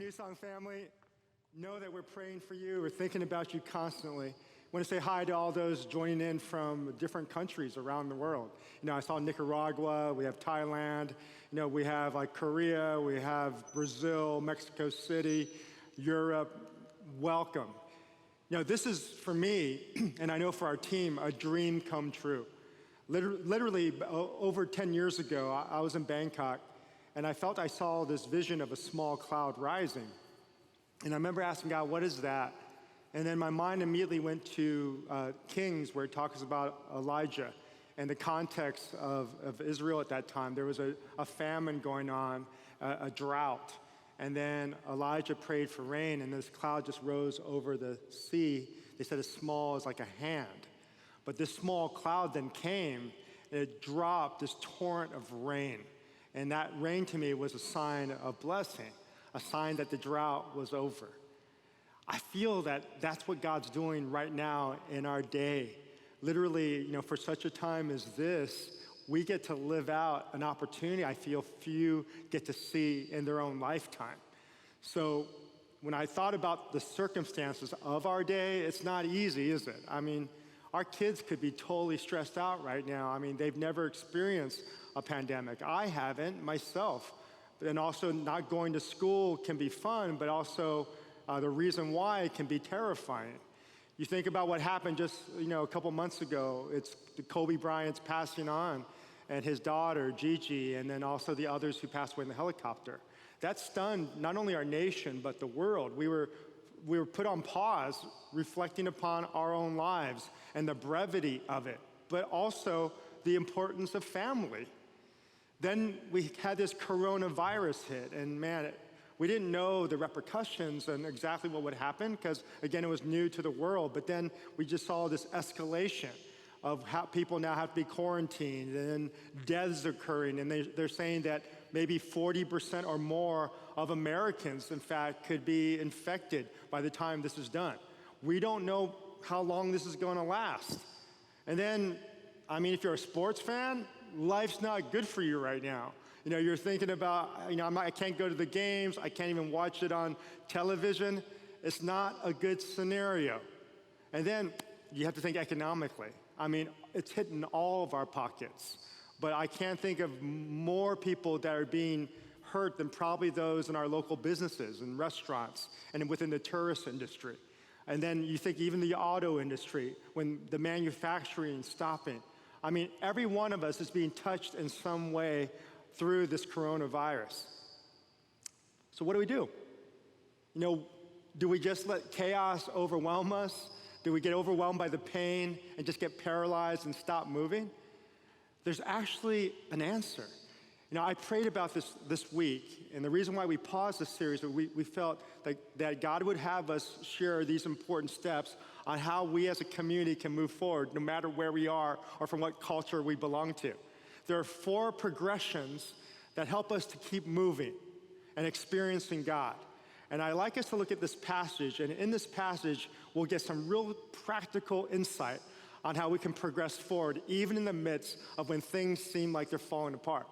New Song family, know that we're praying for you. We're thinking about you constantly. I want to say hi to all those joining in from different countries around the world. I saw Nicaragua, we have Thailand, we have like Korea, we have Brazil, Mexico City, Europe. Welcome. This is for me, and I know for our team, a dream come true. Literally over 10 years ago, I was in Bangkok, and I felt I saw this vision of a small cloud rising. And I remember asking God, what is that? And then my mind immediately went to Kings, where it talks about Elijah and the context of Israel at that time. There was a famine going on, a drought. And then Elijah prayed for rain, and this cloud just rose over the sea. They said as small as like a hand. But this small cloud then came, and it dropped this torrent of rain. And that rain to me was a sign of blessing, a sign that the drought was over. I feel that that's what God's doing right now in our day. Literally, for such a time as this, we get to live out an opportunity I feel few get to see in their own lifetime. So when I thought about the circumstances of our day, it's not easy, is it? Our kids could be totally stressed out right now. They've never experienced a pandemic. I haven't myself. And also not going to school can be fun, but also the reason why it can be terrifying. You think about what happened just a couple months ago. It's Kobe Bryant's passing on, and his daughter, Gigi, and then also the others who passed away in the helicopter. That stunned not only our nation, but the world. We were put on pause, reflecting upon our own lives and the brevity of it, but also the importance of family. Then we had this coronavirus hit, and man, we didn't know the repercussions and exactly what would happen because, again, it was new to the world. But then we just saw this escalation of how people now have to be quarantined and deaths occurring. And they're saying that maybe 40% or more of Americans, in fact, could be infected by the time this is done. We don't know how long this is going to last. And then, if you're a sports fan, life's not good for you right now. You're thinking about, I can't go to the games. I can't even watch it on television. It's not a good scenario. And then you have to think economically. It's hitting all of our pockets. But I can't think of more people that are being hurt than probably those in our local businesses and restaurants and within the tourist industry. And then you think even the auto industry, when the manufacturing stopping. Every one of us is being touched in some way through this coronavirus. So what do? Do we just let chaos overwhelm us? Do we get overwhelmed by the pain and just get paralyzed and stop moving? There's actually an answer. I prayed about this week, and the reason why we paused this series, we felt that God would have us share these important steps on how we as a community can move forward, no matter where we are or from what culture we belong to. There are 4 progressions that help us to keep moving and experiencing God. And I'd like us to look at this passage, and in this passage, we'll get some real practical insight on how we can progress forward, even in the midst of when things seem like they're falling apart.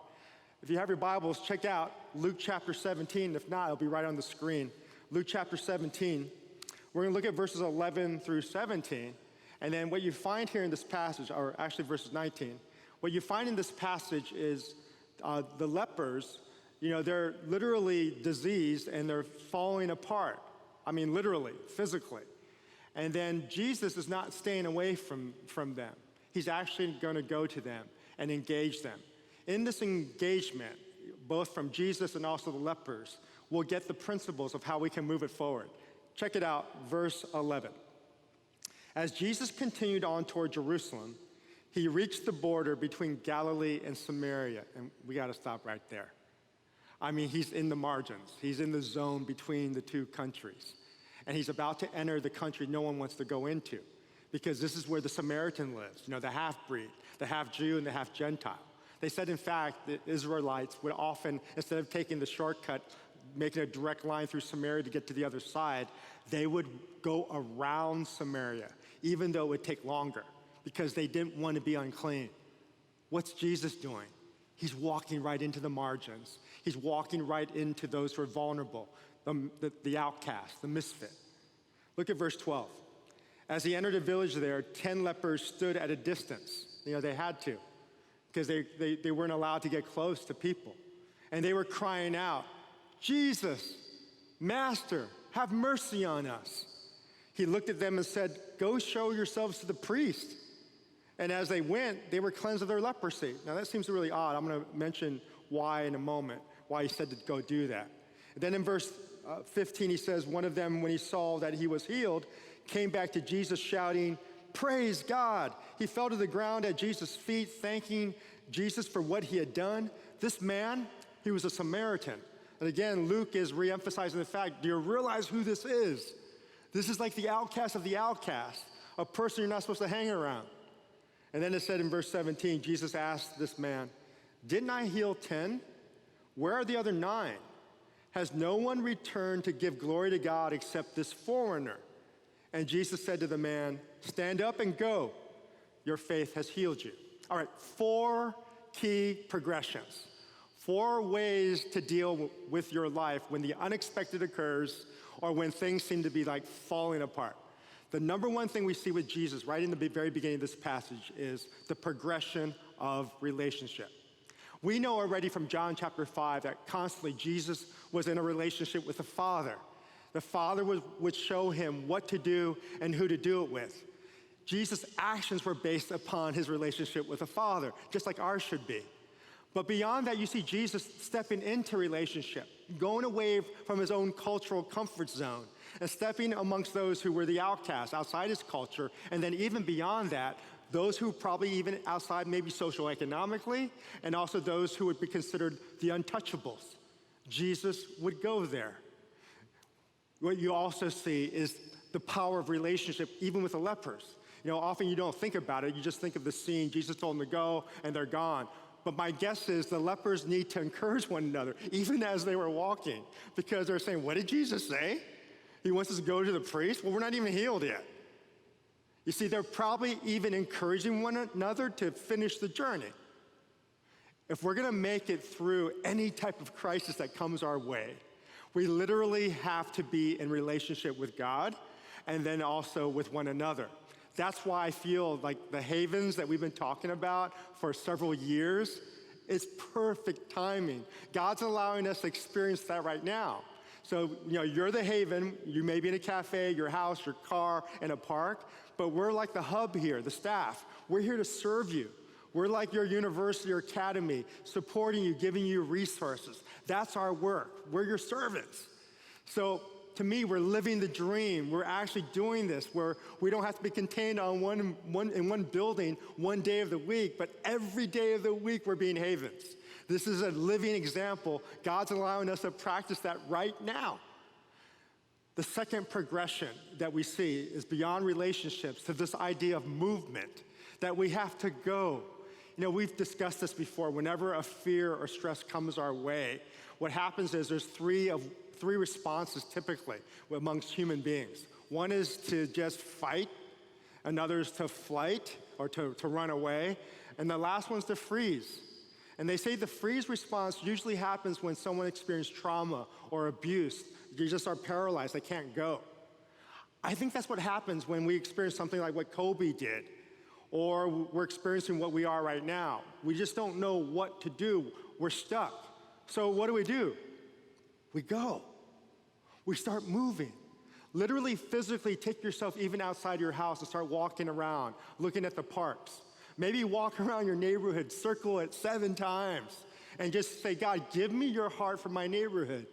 If you have your Bibles, check out Luke chapter 17. If not, it'll be right on the screen. Luke chapter 17. We're going to look at verses 11 through 17. And then what you find here in this passage, or actually verses 19, what you find in this passage is the lepers, they're literally diseased and they're falling apart. Literally, physically. And then Jesus is not staying away from them. He's actually going to go to them and engage them. In this engagement, both from Jesus and also the lepers, we'll get the principles of how we can move it forward. Check it out, verse 11. As Jesus continued on toward Jerusalem, he reached the border between Galilee and Samaria, and we got to stop right there. He's in the margins. He's in the zone between the two countries, and he's about to enter the country no one wants to go into, because this is where the Samaritan lives, the half-breed, the half-Jew and the half-Gentile. They said, in fact, the Israelites would often, instead of taking the shortcut, making a direct line through Samaria to get to the other side, they would go around Samaria, even though it would take longer, because they didn't want to be unclean. What's Jesus doing? He's walking right into the margins. He's walking right into those who are vulnerable, the outcast, the misfit. Look at verse 12. As he entered a village there, 10 lepers stood at a distance. They had to, because they weren't allowed to get close to people. And they were crying out, "Jesus, Master, have mercy on us." He looked at them and said, "Go show yourselves to the priest." And as they went, they were cleansed of their leprosy. Now that seems really odd. I'm going to mention why in a moment, why he said to go do that. And then in verse 15, he says, one of them, when he saw that he was healed, came back to Jesus shouting, "Praise God." He fell to the ground at Jesus' feet, thanking Jesus for what he had done. This man, he was a Samaritan. And again, Luke is re-emphasizing the fact, do you realize who this is? This is like the outcast of the outcast, a person you're not supposed to hang around. And then it said in verse 17, Jesus asked this man, "Didn't I heal 10? Where are the other 9? Has no one returned to give glory to God except this foreigner?" And Jesus said to the man, "Stand up and go. Your faith has healed you." All right, 4 key progressions. 4 ways to deal with your life when the unexpected occurs or when things seem to be like falling apart. The number one thing we see with Jesus right in the very beginning of this passage is the progression of relationship. We know already from John chapter 5 that constantly Jesus was in a relationship with the Father. The Father would show him what to do and who to do it with. Jesus' actions were based upon his relationship with the Father, just like ours should be. But beyond that, you see Jesus stepping into relationship, going away from his own cultural comfort zone, and stepping amongst those who were the outcasts outside his culture, and then even beyond that, those who probably even outside maybe socioeconomically, and also those who would be considered the untouchables. Jesus would go there. What you also see is the power of relationship, even with the lepers. Often you don't think about it, you just think of the scene, Jesus told them to go, and they're gone. But my guess is the lepers need to encourage one another, even as they were walking, because they're saying, "What did Jesus say? He wants us to go to the priest? Well, we're not even healed yet." You see, they're probably even encouraging one another to finish the journey. If we're going to make it through any type of crisis that comes our way, we literally have to be in relationship with God and then also with one another. That's why I feel like the havens that we've been talking about for several years is perfect timing. God's allowing us to experience that right now. So, you're the haven. You may be in a cafe, your house, your car, in a park, but we're like the hub here, the staff. We're here to serve you. We're like your university or academy, supporting you, giving you resources. That's our work. We're your servants. So, to me, we're living the dream. We're actually doing this where we don't have to be contained on in one building one day of the week, but every day of the week we're being havens. This is a living example. God's allowing us to practice that right now. The second progression that we see is beyond relationships to this idea of movement, that we have to go. We've discussed this before. Whenever a fear or stress comes our way, what happens is there's three responses typically amongst human beings. One is to just fight, another is to flight or to run away, and the last one's to freeze. And they say the freeze response usually happens when someone experienced trauma or abuse. They just are paralyzed, they can't go. I think that's what happens when we experience something like what Kobe did, or we're experiencing what we are right now. We just don't know what to do. We're stuck. So what do? We go. We start moving. Literally, physically take yourself even outside your house and start walking around, looking at the parks. Maybe walk around your neighborhood, circle it 7 times, and just say, "God, give me your heart for my neighborhood."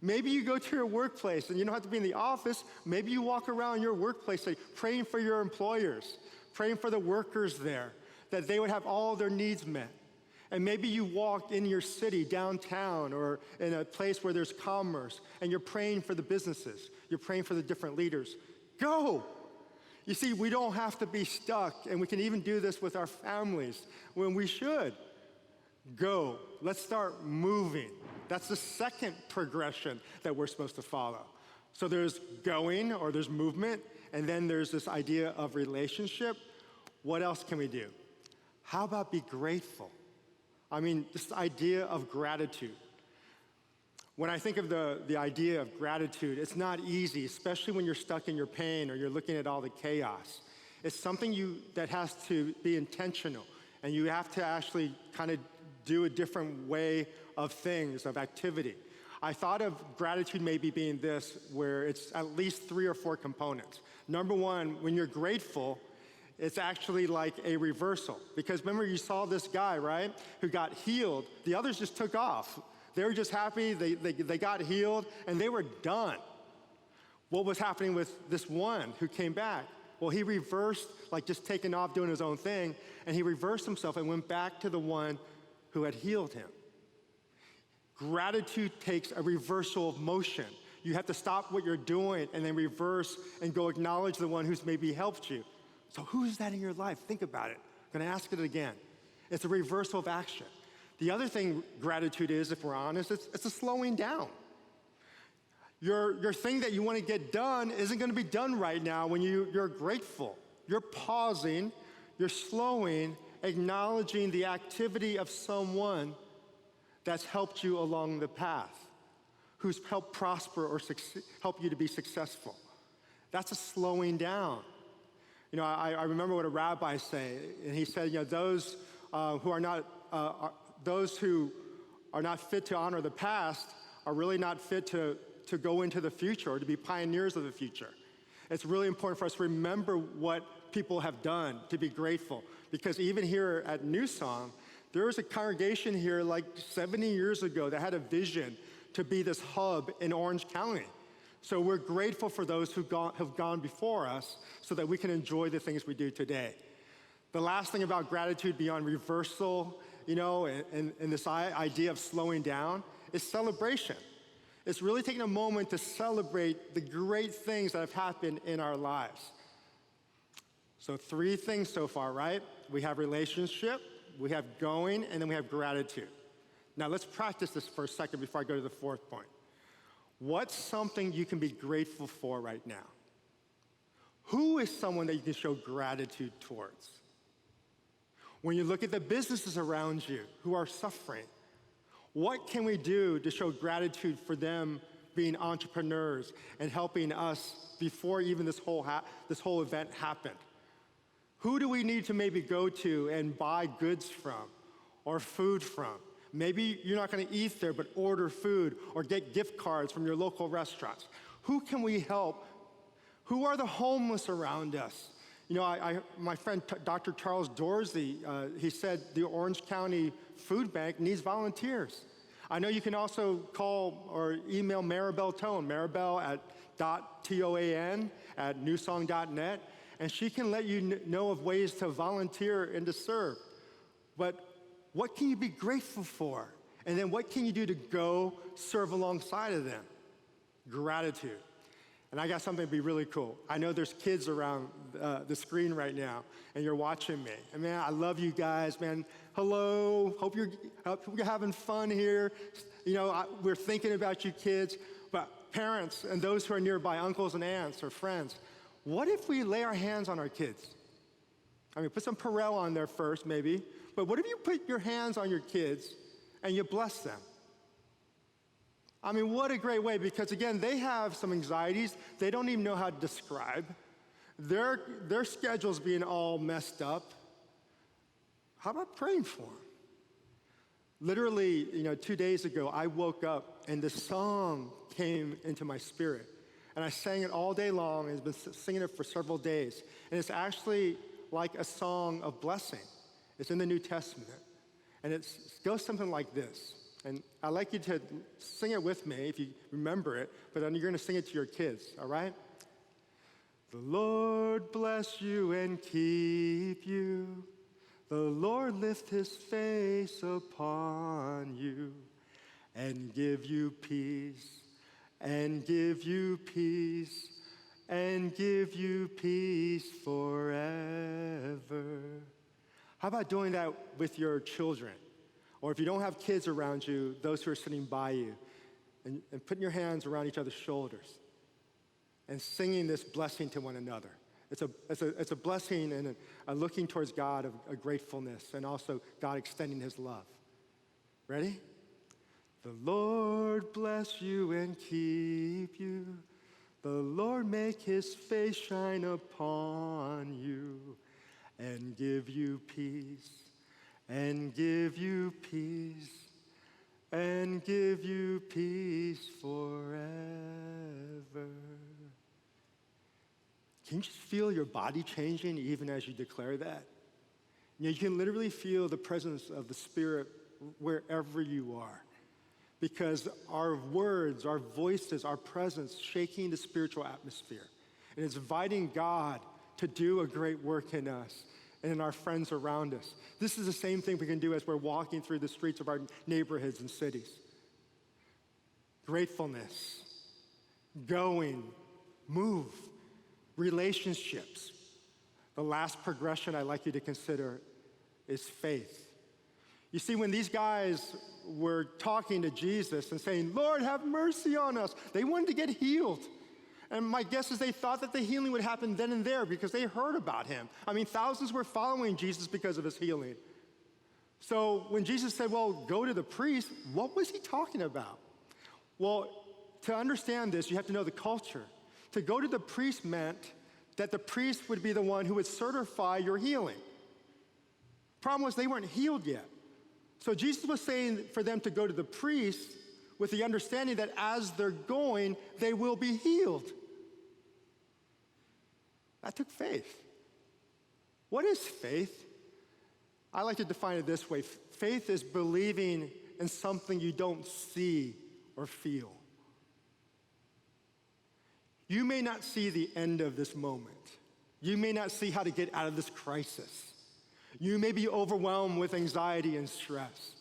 Maybe you go to your workplace, and you don't have to be in the office. Maybe you walk around your workplace, praying for your employers, praying for the workers there, that they would have all their needs met. And maybe you walk in your city, downtown, or in a place where there's commerce, and you're praying for the businesses. You're praying for the different leaders. Go! You see, we don't have to be stuck, and we can even do this with our families when we should. Go. Let's start moving. That's the second progression that we're supposed to follow. So there's going, or there's movement, and then there's this idea of relationship. What else can we do? How about be grateful? I mean, this idea of gratitude. When I think of the idea of gratitude, it's not easy, especially when you're stuck in your pain or you're looking at all the chaos. It's something that has to be intentional, and you have to actually kind of do a different way of things, of activity. I thought of gratitude maybe being this, where it's at least 3 or 4 components. Number one, when you're grateful, it's actually like a reversal. Because remember, you saw this guy, right, who got healed. The others just took off. They were just happy, they got healed, and they were done. What was happening with this one who came back? Well, he reversed, like just taking off, doing his own thing, and he reversed himself and went back to the one who had healed him. Gratitude takes a reversal of motion. You have to stop what you're doing and then reverse and go acknowledge the one who's maybe helped you. So who's that in your life? Think about it. I'm gonna ask it again. It's a reversal of action. The other thing gratitude is, if we're honest, it's a slowing down. Your thing that you want to get done isn't going to be done right now when you're grateful. You're pausing, you're slowing, acknowledging the activity of someone that's helped you along the path, who's helped prosper or help you to be successful. That's a slowing down. You know, I remember what a rabbi said, and he said, you know, those who are not fit to honor the past are really not fit to go into the future or to be pioneers of the future. It's really important for us to remember what people have done, to be grateful. Because even here at New Song, there was a congregation here like 70 years ago that had a vision to be this hub in Orange County. So we're grateful for those who have gone before us so that we can enjoy the things we do today. The last thing about gratitude beyond reversal, you know, and this idea of slowing down is celebration. It's really taking a moment to celebrate the great things that have happened in our lives. So 3 things so far, right? We have relationship, we have going, and then we have gratitude. Now let's practice this for a second before I go to the 4th point. What's something you can be grateful for right now? Who is someone that you can show gratitude towards? When you look at the businesses around you who are suffering, what can we do to show gratitude for them being entrepreneurs and helping us before even this whole event happened? Who do we need to maybe go to and buy goods from or food from? Maybe you're not going to eat there, but order food or get gift cards from your local restaurants. Who can we help? Who are the homeless around us? You know, my friend Dr. Charles Dorsey, he said the Orange County Food Bank needs volunteers. I know you can also call or email Maribel Tone, maribel@toan@newsong.net, and she can let you know of ways to volunteer and to serve. But what can you be grateful for? And then what can you do to go serve alongside of them? Gratitude. And I got something to be really cool. I know there's kids around the screen right now, and you're watching me. And man, I love you guys, man. Hello, hope you're having fun here. You know, we're thinking about you kids, but parents and those who are nearby, uncles and aunts or friends, what if we lay our hands on our kids? I mean, put some Perel on there first, maybe, but what if you put your hands on your kids and you bless them? I mean, what a great way, because again, they have some anxieties they don't even know how to describe. Their schedule's being all messed up. How about praying for them? Literally, you know, 2 days ago, I woke up and this song came into my spirit. And I sang it all day long, and I've been singing it for several days. And it's actually like a song of blessing. It's in the New Testament. And it goes something like this. And I'd like you to sing it with me if you remember it, but then you're going to sing it to your kids, all right? The Lord bless you and keep you. The Lord lift his face upon you and give you peace, and give you peace, and give you peace forever. How about doing that with your children? Or if you don't have kids around you, those who are sitting by you, and putting your hands around each other's shoulders and singing this blessing to one another. It's a blessing and a looking towards God of a gratefulness, and also God extending his love. Ready? The Lord bless you and keep you. The Lord make his face shine upon you and give you peace, and give you peace, and give you peace forever. Can you just feel your body changing even as you declare that? You can literally feel the presence of the Spirit wherever you are. Because our words, our voices, our presence shaking the spiritual atmosphere. And it's inviting God to do a great work in us and in our friends around us. This is the same thing we can do as we're walking through the streets of our neighborhoods and cities. Gratefulness, going, move, relationships. The last progression I'd like you to consider is faith. You see, when these guys were talking to Jesus and saying, Lord, have mercy on us, they wanted to get healed. And my guess is they thought that the healing would happen then and there because they heard about him. I mean, thousands were following Jesus because of his healing. So when Jesus said, well, go to the priest, what was he talking about? Well, to understand this, you have to know the culture. To go to the priest meant that the priest would be the one who would certify your healing. Problem was they weren't healed yet. So Jesus was saying for them to go to the priest with the understanding that as they're going, they will be healed. That took faith. What is faith? I like to define it this way. Faith is believing in something you don't see or feel. You may not see the end of this moment. You may not see how to get out of this crisis. You may be overwhelmed with anxiety and stress.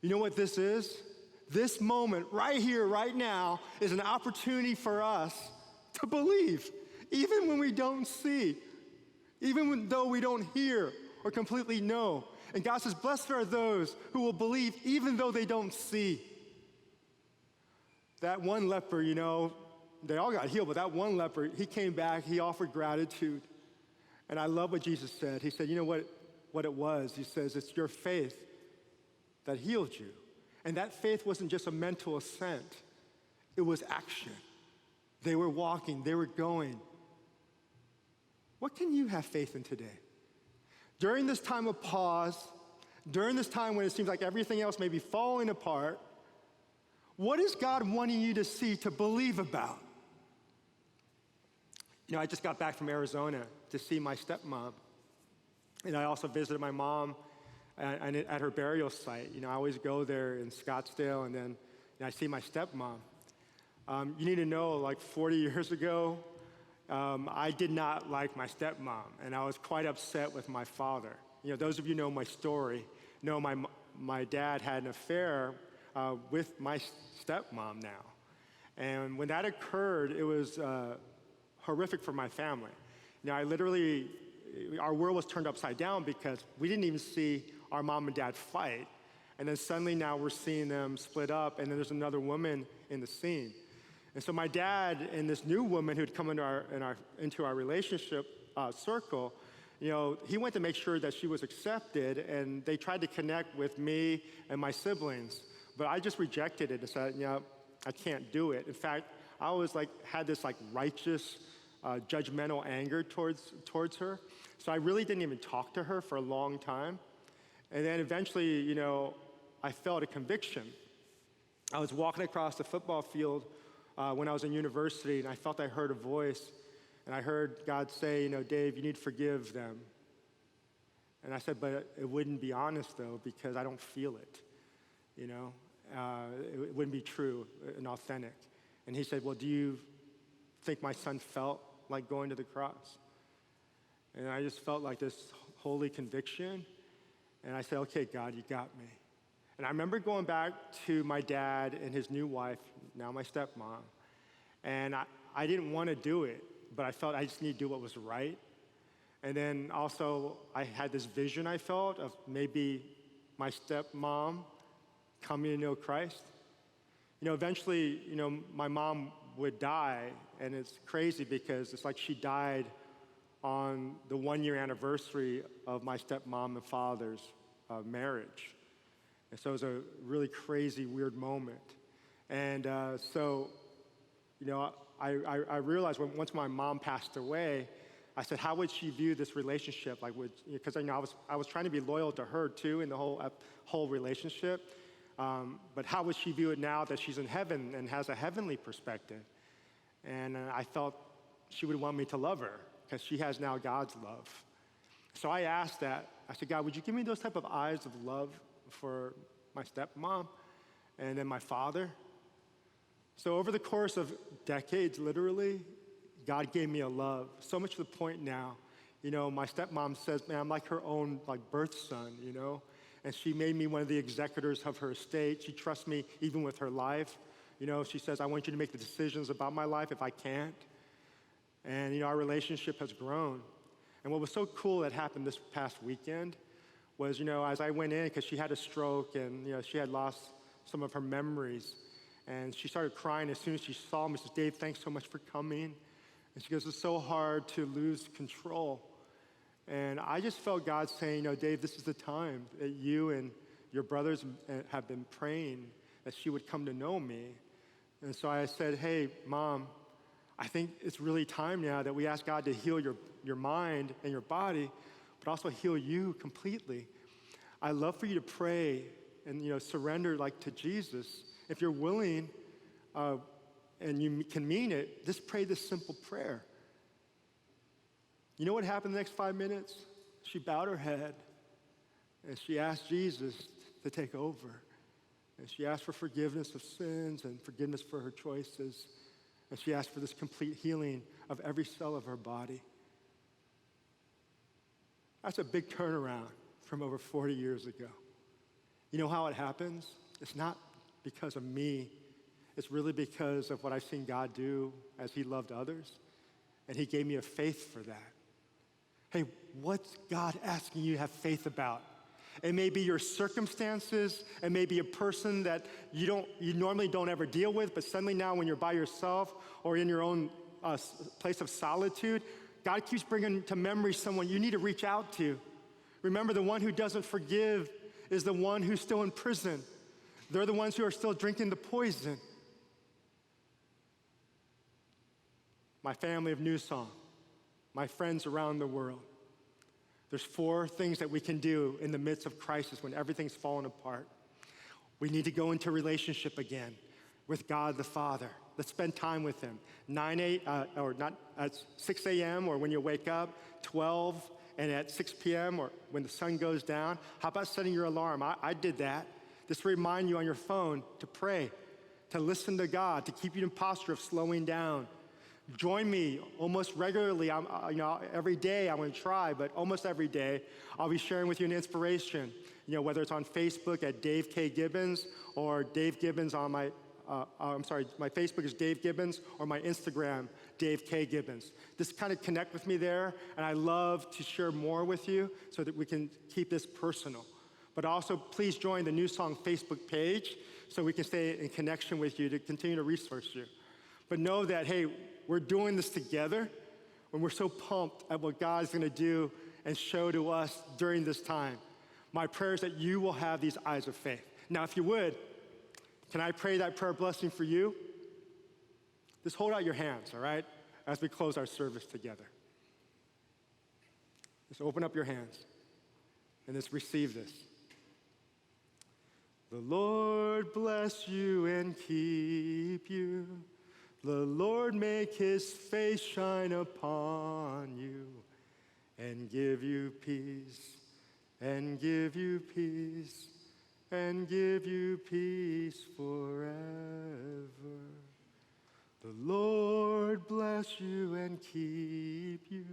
You know what this is? This moment right here, right now, is an opportunity for us to believe, even when we don't see, even though we don't hear or completely know. And God says, blessed are those who will believe even though they don't see. That one leper, they all got healed, but that one leper, he came back, he offered gratitude. And I love what Jesus said. He said, you know what it was? He says, it's your faith that healed you. And that faith wasn't just a mental assent. It was action. They were walking, they were going. What can you have faith in today? During this time of pause, during this time when it seems like everything else may be falling apart, what is God wanting you to see, to believe about? I just got back from Arizona to see my stepmom. And I also visited my mom at her burial site. I always go there in Scottsdale, and then I see my stepmom. You need to know, like 40 years ago, I did not like my stepmom, and I was quite upset with my father. Those of you know my story, know my dad had an affair with my stepmom now. And when that occurred, it was horrific for my family. Our world was turned upside down because we didn't even see our mom and dad fight. And then suddenly now we're seeing them split up, and then there's another woman in the scene. And so my dad and this new woman who'd come into our relationship circle, he went to make sure that she was accepted, and they tried to connect with me and my siblings. But I just rejected it and said, I can't do it. In fact, I always had this righteous, judgmental anger towards her. So I really didn't even talk to her for a long time. And then eventually, I felt a conviction. I was walking across the football field when I was in university, and I felt I heard a voice. And I heard God say, Dave, you need to forgive them. And I said, but it wouldn't be honest, though, because I don't feel it. It wouldn't be true and authentic. And he said, well, do you think my son felt like going to the cross? And I just felt like this holy conviction. And I said, okay, God, you got me. And I remember going back to my dad and his new wife, now my stepmom. And I didn't want to do it, but I felt I just needed to do what was right. And then also I had this vision I felt of maybe my stepmom coming to know Christ. Eventually, my mom would die, and it's crazy because it's like she died on the 1-year anniversary of my stepmom and father's marriage. And so it was a really crazy, weird moment. And I realized once my mom passed away, I said, how would she view this relationship? Like, because I was trying to be loyal to her too in the whole relationship. But how would she view it now that she's in heaven and has a heavenly perspective? And I felt she would want me to love her because she has now God's love. So I asked that. I said, God, would you give me those type of eyes of love for my stepmom and then my father? So over the course of decades, literally, God gave me a love, so much to the point now, my stepmom says, man, I'm like her own birth son, and she made me one of the executors of her estate. She trusts me even with her life. She says, I want you to make the decisions about my life if I can't. And, our relationship has grown. And what was so cool that happened this past weekend was, as I went in, because she had a stroke and, she had lost some of her memories, and she started crying as soon as she saw me. She says, Dave, thanks so much for coming. And she goes, it's so hard to lose control. And I just felt God saying, Dave, this is the time that you and your brothers have been praying that she would come to know me. And so I said, hey, Mom, I think it's really time now that we ask God to heal your mind and your body, but also heal you completely. I'd love for you to pray and, surrender to Jesus. If you're willing, and you can mean it, just pray this simple prayer. You know what happened the next 5 minutes? She bowed her head, and she asked Jesus to take over. And she asked for forgiveness of sins and forgiveness for her choices. And she asked for this complete healing of every cell of her body. That's a big turnaround from over 40 years ago. You know how it happens? It's not because of me. It's really because of what I've seen God do as he loved others, and he gave me a faith for that. Hey, what's God asking you to have faith about? It may be your circumstances, it may be a person that you normally don't ever deal with, but suddenly now when you're by yourself or in your own place of solitude, God keeps bringing to memory someone you need to reach out to. Remember, the one who doesn't forgive is the one who's still in prison. They're the ones who are still drinking the poison. My family of New Song, my friends around the world. There's 4 things that we can do in the midst of crisis when everything's fallen apart. We need to go into relationship again with God the Father. Let's spend time with him. 6 a.m. or when you wake up, 12, and at 6 p.m. or when the sun goes down. How about setting your alarm? I did that. Just to remind you on your phone to pray, to listen to God, to keep you in posture of slowing down. Join me almost regularly. Every day I'm going to try, but almost every day I'll be sharing with you an inspiration. Whether it's on Facebook at Dave K. Gibbons or Dave Gibbons on my Facebook is Dave Gibbons, or my Instagram, Dave K. Gibbons. Just kind of connect with me there, and I love to share more with you so that we can keep this personal. But also, please join the New Song Facebook page so we can stay in connection with you to continue to resource you. But know that, hey, we're doing this together, and we're so pumped at what God's going to do and show to us during this time. My prayer is that you will have these eyes of faith. Now, if you would, can I pray that prayer blessing for you? Just hold out your hands, all right, as we close our service together. Just open up your hands and just receive this. The Lord bless you and keep you. The Lord make his face shine upon you and give you peace, and give you peace, and give you peace forever. The Lord bless you and keep you.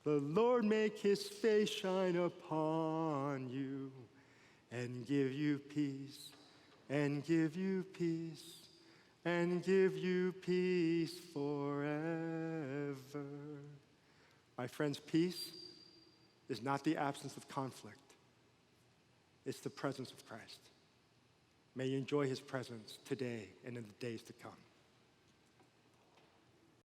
The Lord make his face shine upon you and give you peace, and give you peace, and give you peace forever. My friends, peace is not the absence of conflict. It's the presence of Christ. May you enjoy his presence today and in the days to come.